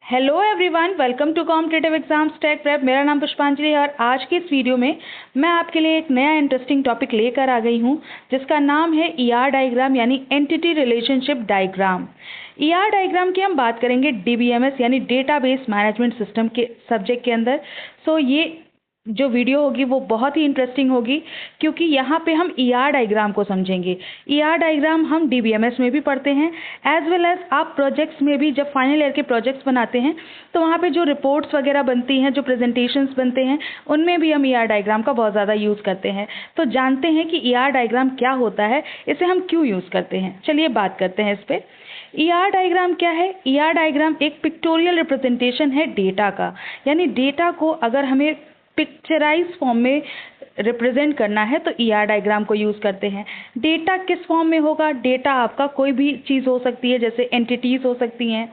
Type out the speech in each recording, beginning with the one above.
Hello everyone, welcome to competitive exams tech prep. मेरा नाम पुष्पांजलि है और आज की इस वीडियो में मैं आपके लिए एक नया इंटरेस्टिंग टॉपिक लेकर आ गई हूं जिसका नाम है ईआर डायग्राम यानी entity relationship diagram. ER diagram की हम बात करेंगे डीबीएमएस यानी डेटाबेस मैनेजमेंट सिस्टम के सब्जेक्ट के अंदर। सो ये जो वीडियो होगी वो बहुत ही इंटरेस्टिंग होगी क्योंकि यहाँ पे हम ईआर डायग्राम को समझेंगे। ईआर डायग्राम हम डीबीएमएस में भी पढ़ते हैं एज वेल एज आप प्रोजेक्ट्स में भी, जब फाइनल ईयर के प्रोजेक्ट्स बनाते हैं तो वहाँ पे जो रिपोर्ट्स वगैरह बनती हैं, जो प्रेजेंटेशंस बनते हैं, उनमें भी हम ईआर डायग्राम का बहुत ज़्यादा यूज़ करते हैं। तो जानते हैं कि ईआर डायग्राम क्या होता है, इसे हम क्यों यूज़ करते हैं। चलिए बात करते हैं इस पर। ईआर डायग्राम क्या है? ईआर डायग्राम एक पिक्टोरियल रिप्रेजेंटेशन है डेटा का, यानी डेटा को अगर हमें पिक्चराइज फॉर्म में रिप्रेजेंट करना है तो ईआर डायग्राम को यूज़ करते हैं। डेटा किस फॉर्म में होगा? डेटा आपका कोई भी चीज़ हो सकती है, जैसे एंटिटीज़ हो सकती हैं,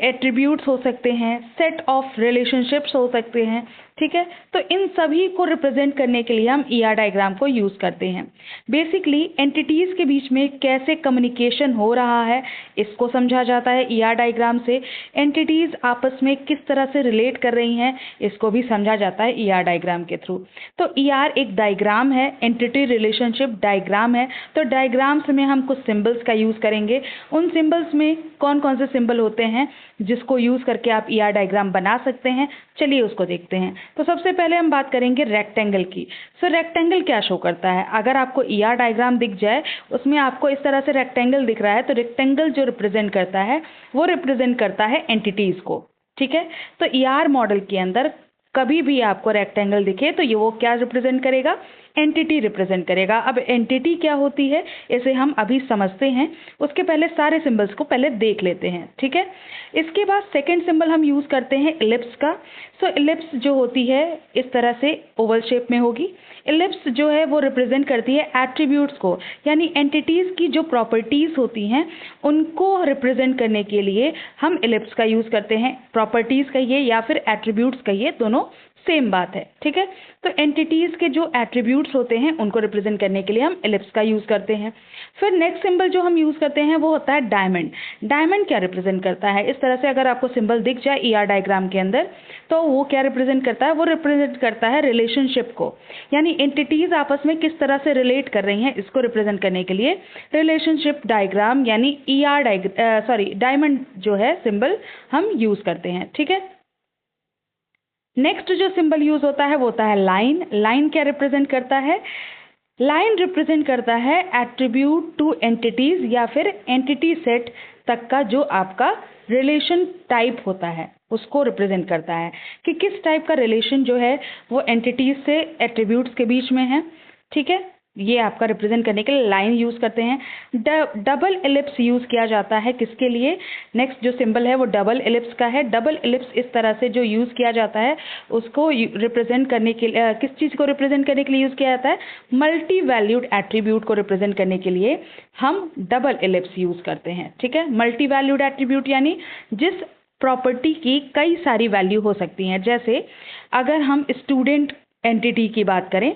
एट्रीब्यूट्स हो सकते हैं, सेट ऑफ रिलेशनशिप्स हो सकते हैं, ठीक है। तो इन सभी को रिप्रेजेंट करने के लिए हम ईआर डायग्राम को यूज़ करते हैं। बेसिकली एंटिटीज़ के बीच में कैसे कम्युनिकेशन हो रहा है इसको समझा जाता है ईआर डायग्राम से। एंटिटीज़ आपस में किस तरह से रिलेट कर रही हैं इसको भी समझा जाता है ईआर डायग्राम के थ्रू। तो ईआर एक डायग्राम है, एंटिटी रिलेशनशिप डायग्राम है। तो डायग्राम्स में हम कुछ सिंबल्स का यूज़ करेंगे। उन सिंबल्स में कौन कौन से सिंबल होते हैं जिसको यूज़ करके आप ईआर डायग्राम बना सकते हैं, चलिए उसको देखते हैं। तो सबसे पहले हम बात करेंगे रेक्टेंगल की। सो रेक्टेंगल क्या शो करता है? अगर आपको ईआर डायग्राम दिख जाए, उसमें आपको इस तरह से रेक्टेंगल दिख रहा है, तो रेक्टेंगल जो रिप्रेजेंट करता है वो रिप्रेजेंट करता है एंटिटीज़ को, ठीक है। तो ईआर मॉडल के अंदर कभी भी आपको रेक्टेंगल दिखे तो ये वो क्या रिप्रेजेंट करेगा? एंटिटी रिप्रेजेंट करेगा। अब एंटिटी क्या होती है इसे हम अभी समझते हैं, उसके पहले सारे सिंबल्स को पहले देख लेते हैं, ठीक है। इसके बाद सेकंड सिंबल हम यूज़ करते हैं इलिप्स का। सो इलिप्स जो होती है इस तरह से ओवल शेप में होगी। इलिप्स जो है वो रिप्रेजेंट करती है एट्रीब्यूट्स को, यानी एंटिटीज़ की जो प्रॉपर्टीज़ होती हैं उनको रिप्रेजेंट करने के लिए हम इलिप्स का यूज़ करते हैं। प्रॉपर्टीज़ कहिए या फिर एट्रीब्यूट्स कहिए, दोनों सेम बात है, ठीक है। तो एंटिटीज़ के जो एट्रीब्यूट्स होते हैं उनको रिप्रेजेंट करने के लिए हम इलिप्स का यूज़ करते हैं। फिर नेक्स्ट सिंबल जो हम यूज़ करते हैं वो होता है डायमंड। डायमंड क्या रिप्रेजेंट करता है? इस तरह से अगर आपको सिंबल दिख जाए ईआर डायग्राम के अंदर तो वो क्या रिप्रेजेंट करता है? वो रिप्रेजेंट करता है रिलेशनशिप को, यानी एंटिटीज़ आपस में किस तरह से रिलेट कर रही हैं इसको रिप्रेजेंट करने के लिए रिलेशनशिप डायग्राम यानी डायमंड जो है सिंबल हम यूज़ करते हैं, ठीक है। नेक्स्ट जो सिंबल यूज होता है वो होता है लाइन। लाइन क्या रिप्रेजेंट करता है? लाइन रिप्रेजेंट करता है एट्रीब्यूट टू एंटिटीज या फिर एंटिटी सेट तक का जो आपका रिलेशन टाइप होता है उसको रिप्रेजेंट करता है कि किस टाइप का रिलेशन जो है वो एंटिटीज से एट्रीब्यूट्स के बीच में है, ठीक है। ये आपका रिप्रेजेंट करने के लिए लाइन यूज़ करते हैं। डबल एलिप्स यूज़ किया जाता है किसके लिए? नेक्स्ट जो सिंबल है वो डबल एलिप्स का है। डबल एलिप्स इस तरह से जो यूज़ किया जाता है उसको रिप्रेजेंट करने के लिए किस चीज़ को रिप्रेजेंट करने के लिए यूज़ किया जाता है? मल्टी वैल्यूड एट्रीब्यूट को रिप्रेजेंट करने के लिए हम डबल एलिप्स यूज़ करते हैं, ठीक है। मल्टी वैल्यूड एट्रीब्यूट यानी जिस प्रॉपर्टी की कई सारी वैल्यू हो सकती हैं। जैसे अगर हम स्टूडेंट एंटिटी की बात करें,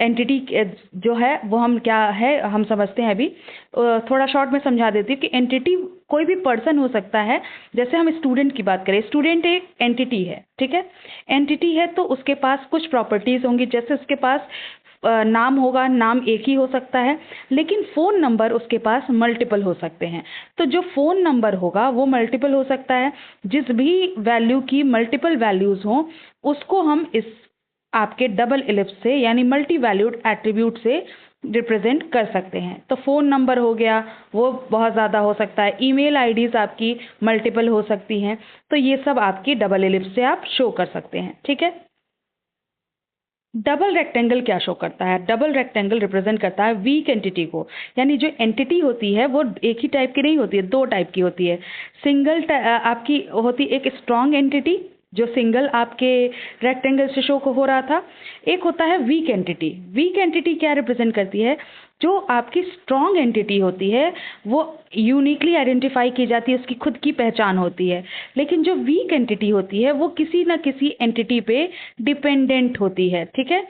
एंटिटी जो है वो हम क्या है हम समझते हैं अभी, थोड़ा शॉर्ट में समझा देती हूँ कि एंटिटी कोई भी पर्सन हो सकता है। जैसे हम स्टूडेंट की बात करें, स्टूडेंट एक एंटिटी है, ठीक है। एंटिटी है तो उसके पास कुछ प्रॉपर्टीज़ होंगी, जैसे उसके पास नाम होगा, नाम एक ही हो सकता है, लेकिन फ़ोन नंबर उसके पास मल्टीपल हो सकते हैं। तो जो फ़ोन नंबर होगा वो मल्टीपल हो सकता है। जिस भी वैल्यू की मल्टीपल वैल्यूज़ हों उसको हम इस आपके डबल एलिप्स से यानी मल्टी वैल्यूड एट्रीब्यूट से रिप्रेजेंट कर सकते हैं। तो फ़ोन नंबर हो गया वो बहुत ज़्यादा हो सकता है, ईमेल आईडीज़ आपकी मल्टीपल हो सकती हैं। तो ये सब आपकी डबल एलिप्स से आप शो कर सकते हैं, ठीक है। डबल रेक्टेंगल क्या शो करता है? डबल रेक्टेंगल रिप्रेजेंट करता है वीक एंटिटी को, यानी जो एंटिटी होती है वो एक ही टाइप की नहीं होती है, दो टाइप की होती है। सिंगल आपकी होती एक स्ट्रॉन्ग एंटिटी जो सिंगल आपके रेक्टेंगल से शो हो रहा था। एक होता है वीक एंटिटी। वीक एंटिटी क्या रिप्रेजेंट करती है? जो आपकी स्ट्रॉन्ग एंटिटी होती है वो यूनिकली आइडेंटिफाई की जाती है, उसकी खुद की पहचान होती है। लेकिन जो वीक एंटिटी होती है वो किसी न किसी एंटिटी पे डिपेंडेंट होती है, ठीक है।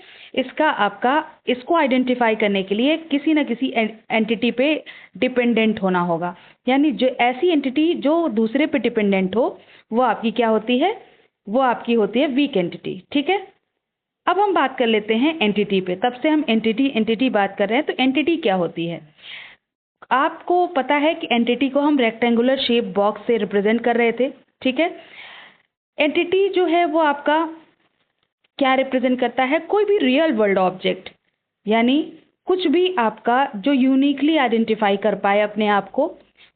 इसको आइडेंटिफाई करने के लिए किसी न किसी एंटिटी पे डिपेंडेंट होना होगा। यानी जो ऐसी एंटिटी जो दूसरे पे डिपेंडेंट हो वो आपकी क्या होती है? वो आपकी होती है वीक एंटिटी, ठीक है। अब हम बात कर लेते हैं एंटिटी पे। तब से हम एंटिटी बात कर रहे हैं, तो एंटिटी क्या होती है? आपको पता है कि एंटिटी को हम रेक्टेंगुलर शेप बॉक्स से रिप्रेजेंट कर रहे थे, ठीक है। एंटिटी जो है वो आपका क्या रिप्रेजेंट करता है? कोई भी रियल वर्ल्ड ऑब्जेक्ट, यानी कुछ भी आपका जो यूनिकली आइडेंटिफाई कर पाए अपने आप को,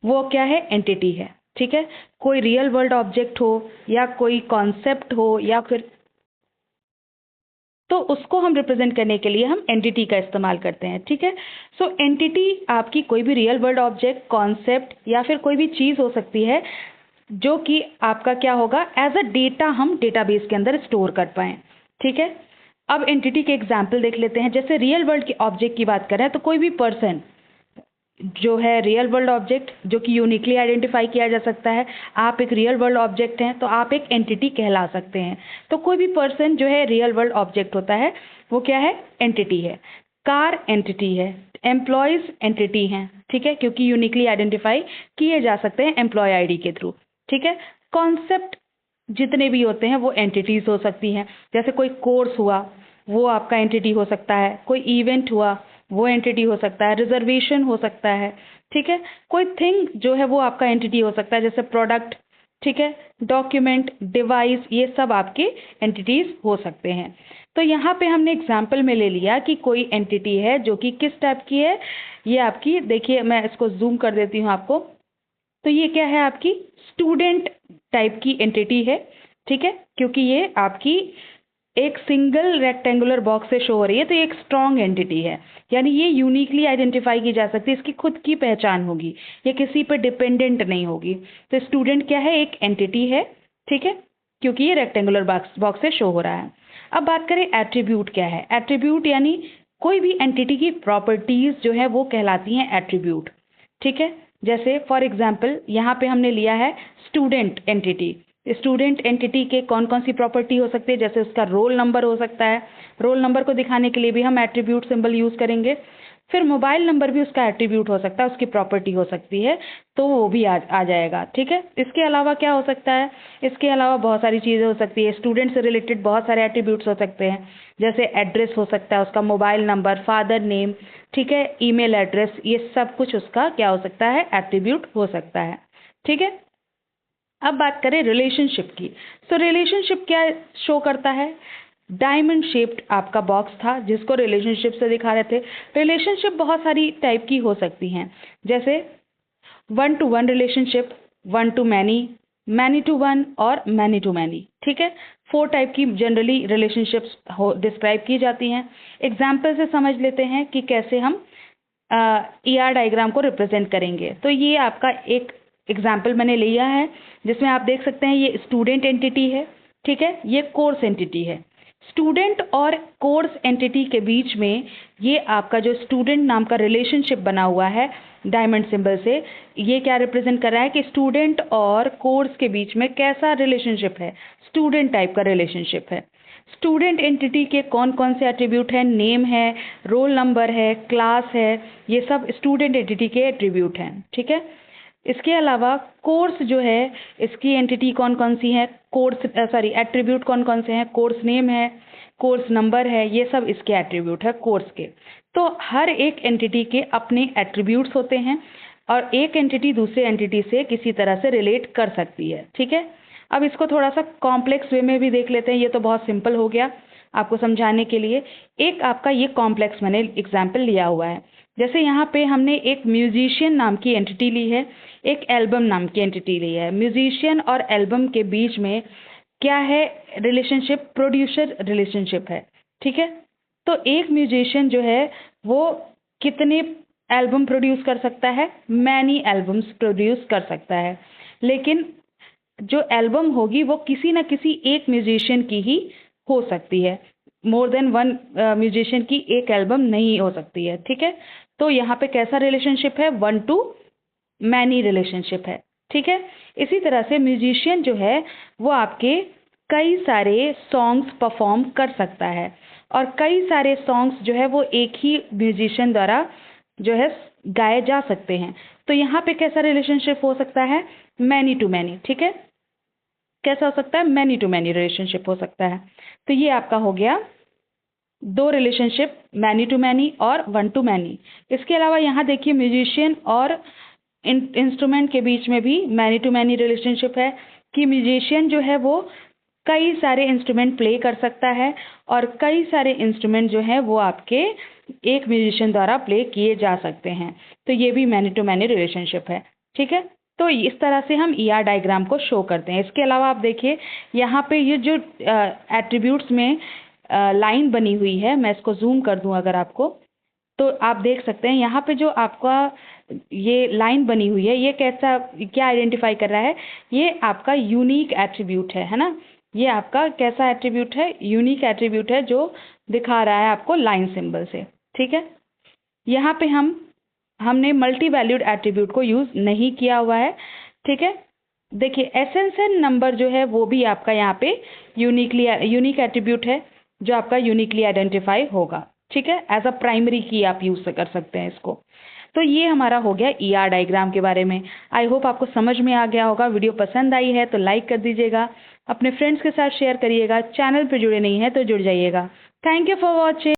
वो क्या है? एंटिटी है, ठीक है। कोई रियल वर्ल्ड ऑब्जेक्ट हो या कोई कॉन्सेप्ट हो या फिर, तो उसको हम रिप्रेजेंट करने के लिए हम एंटिटी का इस्तेमाल करते हैं, ठीक है। सो एंटिटी आपकी कोई भी रियल वर्ल्ड ऑब्जेक्ट, कॉन्सेप्ट या फिर कोई भी चीज़ हो सकती है जो कि आपका क्या होगा? एज अ डेटा हम डेटाबेस के अंदर स्टोर कर पाएँ, ठीक है। अब एंटिटी के एग्जाम्पल देख लेते हैं। जैसे रियल वर्ल्ड के ऑब्जेक्ट की बात करें तो कोई भी पर्सन जो है रियल वर्ल्ड ऑब्जेक्ट जो कि यूनिकली आइडेंटिफाई किया जा सकता है। आप एक रियल वर्ल्ड ऑब्जेक्ट हैं तो आप एक एंटिटी कहला सकते हैं। तो कोई भी पर्सन जो है रियल वर्ल्ड ऑब्जेक्ट होता है वो क्या है? एंटिटी है। कार एंटिटी है। एम्प्लॉयज़ एंटिटी हैं, ठीक है, क्योंकि यूनिकली आइडेंटिफाई किए जा सकते हैं एम्प्लॉय आईडी के थ्रू, ठीक है। कॉन्सेप्ट जितने भी होते हैं वो एंटिटीज हो सकती हैं। जैसे कोई कोर्स हुआ वो आपका एंटिटी हो सकता है, कोई इवेंट हुआ वो एंटिटी हो सकता है, रिजर्वेशन हो सकता है, ठीक है। कोई थिंग जो है वो आपका एंटिटी हो सकता है, जैसे प्रोडक्ट, ठीक है, डॉक्यूमेंट, डिवाइस, ये सब आपके एंटिटीज हो सकते हैं। तो यहाँ पे हमने एग्जाम्पल में ले लिया कि कोई एंटिटी है जो कि किस टाइप की है। ये आपकी, देखिए मैं इसको जूम कर देती हूँ आपको, तो ये क्या है? आपकी स्टूडेंट टाइप की एंटिटी है, ठीक है, क्योंकि ये आपकी एक सिंगल रेक्टेंगुलर बॉक्स से शो हो रही है, तो ये एक स्ट्रॉन्ग एंटिटी है। यानी ये यूनिकली आइडेंटिफाई की जा सकती है, इसकी खुद की पहचान होगी, ये किसी पर डिपेंडेंट नहीं होगी। तो स्टूडेंट क्या है? एक एंटिटी है, ठीक है, क्योंकि ये रेक्टेंगुलर बॉक्स से शो हो रहा है। अब बात करें एट्रीब्यूट क्या है। एट्रीब्यूट यानी कोई भी एंटिटी की प्रॉपर्टीज जो है वो कहलाती हैं एट्रीब्यूट, ठीक है। जैसे फॉर एग्जाम्पल यहाँ पे हमने लिया है स्टूडेंट एंटिटी। स्टूडेंट एंटिटी के कौन कौन सी प्रॉपर्टी हो सकती है? जैसे उसका रोल नंबर हो सकता है, रोल नंबर को दिखाने के लिए भी हम एट्रीब्यूट सिंबल यूज़ करेंगे। फिर मोबाइल नंबर भी उसका एट्रीब्यूट हो सकता है, उसकी प्रॉपर्टी हो सकती है, तो वो भी आ जाएगा, ठीक है। इसके अलावा क्या हो सकता है? इसके अलावा बहुत सारी चीज़ें हो सकती है। स्टूडेंट से रिलेटेड बहुत सारे एट्रीब्यूट्स हो सकते हैं, जैसे एड्रेस हो सकता है, उसका मोबाइल नंबर, फादर नेम, ठीक है, ईमेल एड्रेस, ये सब कुछ उसका क्या हो सकता है? एट्रीब्यूट हो सकता है, ठीक है। अब बात करें रिलेशनशिप की। सो रिलेशनशिप क्या शो करता है? डायमंड शेप्ड आपका बॉक्स था जिसको रिलेशनशिप से दिखा रहे थे। रिलेशनशिप बहुत सारी टाइप की हो सकती हैं, जैसे one to one relationship, one to many, many to one और मैनी टू मैनी, ठीक है। 4 टाइप की जनरली रिलेशनशिप्स डिस्क्राइब की जाती हैं। एग्जाम्पल से समझ लेते हैं कि कैसे हम ER डायग्राम को रिप्रेजेंट करेंगे। तो ये आपका एक एग्जाम्पल मैंने लिया है जिसमें आप देख सकते हैं ये स्टूडेंट एंटिटी है, ठीक है, ये कोर्स एंटिटी है। स्टूडेंट और कोर्स एंटिटी के बीच में ये आपका जो स्टूडेंट नाम का रिलेशनशिप बना हुआ है डायमंड सिंबल से, ये क्या रिप्रेजेंट कर रहा है कि स्टूडेंट और कोर्स के बीच में कैसा रिलेशनशिप है? स्टूडेंट टाइप का रिलेशनशिप है। स्टूडेंट एंटिटी के कौन कौन से एट्रीब्यूट हैं? नेम है, रोल नंबर है, क्लास है, ये सब स्टूडेंट एंटिटी के एट्रीब्यूट हैं, ठीक है। इसके अलावा कोर्स जो है इसकी एंटिटी कौन कौन सी है? एट्रीब्यूट कौन कौन से हैं? कोर्स नेम है, कोर्स नंबर है, ये सब इसके एट्रीब्यूट है कोर्स के। तो हर एक एंटिटी के अपने एट्रीब्यूट्स होते हैं और एक एंटिटी दूसरे एंटिटी से किसी तरह से रिलेट कर सकती है, ठीक है। अब इसको थोड़ा सा कॉम्प्लेक्स वे में भी देख लेते हैं। ये तो बहुत सिंपल हो गया आपको समझाने के लिए। एक आपका ये कॉम्प्लेक्स मैंने एग्जाम्पल लिया हुआ है। जैसे यहाँ पे हमने एक म्यूजिशियन नाम की एंटिटी ली है, एक एल्बम नाम की एंटिटी ली है। म्यूजिशियन और एल्बम के बीच में क्या है रिलेशनशिप? प्रोड्यूसर रिलेशनशिप है, ठीक है। तो एक म्यूजिशियन जो है वो कितने एल्बम प्रोड्यूस कर सकता है? मैनी एल्बम्स प्रोड्यूस कर सकता है। लेकिन जो एल्बम होगी वो किसी न किसी एक म्यूजिशियन की ही हो सकती है, मोर देन वन म्यूजिशियन की एक एल्बम नहीं हो सकती है, ठीक है। तो यहाँ पे कैसा रिलेशनशिप है, 1 to मैनी रिलेशनशिप है, ठीक है। इसी तरह से म्यूजिशियन जो है वो आपके कई सारे सॉन्ग्स परफॉर्म कर सकता है, और कई सारे सॉन्ग्स जो है वो एक ही म्यूजिशियन द्वारा जो है गाए जा सकते हैं। तो यहाँ पे कैसा रिलेशनशिप हो सकता है, मैनी टू मैनी, ठीक है। कैसा हो सकता है, मैनी टू मैनी रिलेशनशिप हो सकता है। तो ये आपका हो गया दो रिलेशनशिप, मैनी टू मैनी और 1 to मैनी। इसके अलावा यहाँ देखिए म्यूजिशियन और इंस्ट्रूमेंट के बीच में भी मैनी टू मैनी रिलेशनशिप है, कि म्यूजिशियन जो है वो कई सारे इंस्ट्रूमेंट प्ले कर सकता है, और कई सारे इंस्ट्रूमेंट जो है वो आपके एक म्यूजिशियन द्वारा प्ले किए जा सकते हैं। तो ये भी मैनी टू मैनी रिलेशनशिप है, ठीक है। तो इस तरह से हम ईआर डायग्राम को शो करते हैं। इसके अलावा आप देखिए यहाँ पे ये जो एट्रीब्यूट्स में लाइन बनी हुई है, मैं इसको जूम कर दूं अगर आपको, तो आप देख सकते हैं यहाँ पे जो आपका ये लाइन बनी हुई है, ये कैसा, क्या आइडेंटिफाई कर रहा है, ये आपका यूनिक एट्रीब्यूट है ना। ये आपका कैसा एट्रीब्यूट है, यूनिक एट्रीब्यूट है, जो दिखा रहा है आपको लाइन सिंबल से, ठीक है। यहाँ पे हमने मल्टी वैल्यूड एट्रीब्यूट को यूज नहीं किया हुआ है, ठीक है। देखिए एसएनएन नंबर जो है वो भी आपका यहाँ पे यूनिक एट्रीब्यूट है, जो आपका यूनिकली आइडेंटिफाई होगा, ठीक है। एज अ प्राइमरी की आप यूज कर सकते हैं इसको। तो ये हमारा हो गया ईआर डायग्राम के बारे में। आई होप आपको समझ में आ गया होगा। वीडियो पसंद आई है तो लाइक कर दीजिएगा, अपने फ्रेंड्स के साथ शेयर करिएगा, चैनल पर जुड़े नहीं हैं तो जुड़ जाइएगा। Thank you for watching.